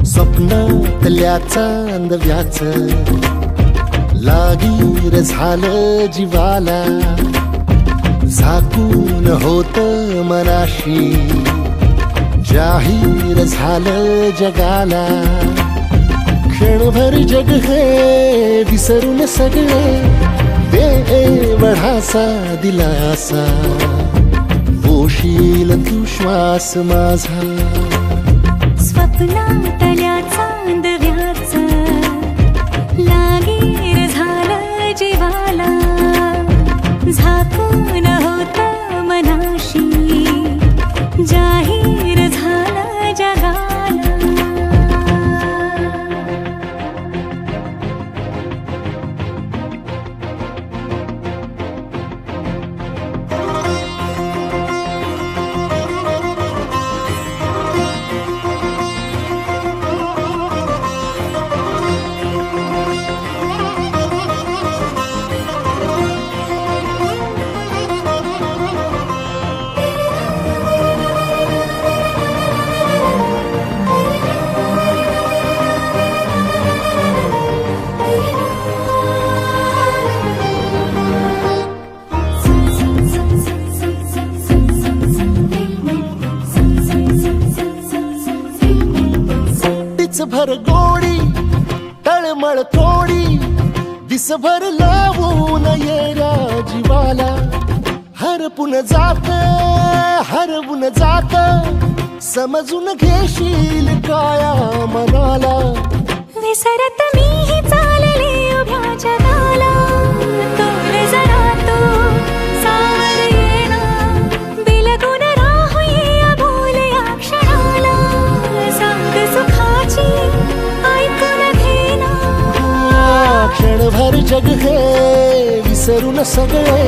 स्वप्नातल्या चांदव्याच लागीर झालं जीवाला, झाकून होत मनाशी जाहीर झालं जगाला. क्षणभर जग हे विसरून सगळे, बेवढासा दिलासा, पोशील तू श्वास माझा. स्वप्नातल्या चांदव्याच लागीर झालं जीवाला, झाकून होत मनाशी जाहीर झालं जगाला. भर गोडी तळमळ थोडी, दिसभर लावून येऱ्या जीवाला. हरपून जात समजून घेशील काया मनाला. विसरत मीही चालले उभ्या जगाला, तोल जरा तो सावर येना, बिलगून राहूया बोल या क्षणाला. सांग सुखाची ऐकून घेना, क्षणभर जग हे विसरून सगळे,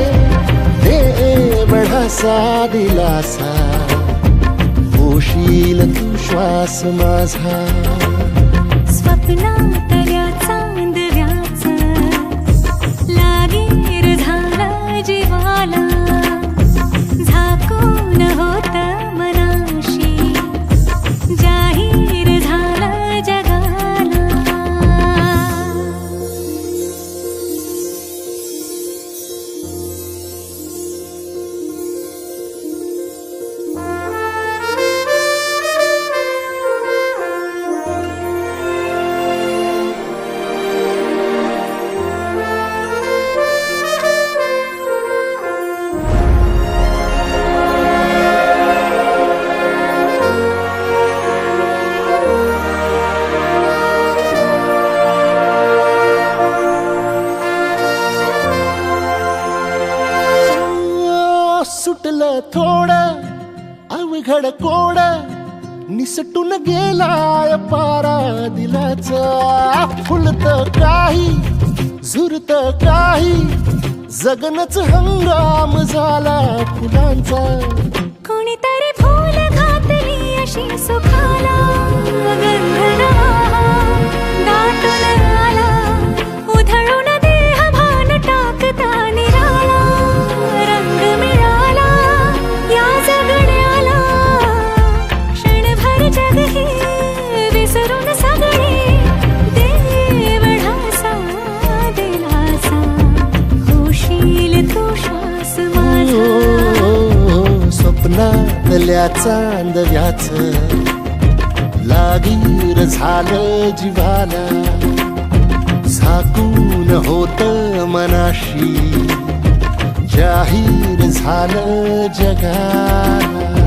बेवढासा दिलासा, पोशील तू श्वास माझा. स्वप्नातल्या चांदव्याच लागीर झालं जीवाला, झाकून होत मनाशी जाहीर झालं जगाला. सुटलं थोडं अवघड कोड, निसटून गेलाय पारा दिलाचा. फुलत काही झुरत काही, जगनच हंगाम झाला फुलांचा. कोणीतरी फूल घातली अशी सुखाला, गंध दाटून आला, उधळून देह भान टाकता निराला. रंग मिळाला या जगण्याला, क्षणभर जग हे विसरून सगळे, देवढासा दिलासा, होशील तू श्वास माझा. स्वप्नातल्या चांदव्याच लागीर झालं जीवाला, झाकून होत मनाशी जाहीर झालं जगाला.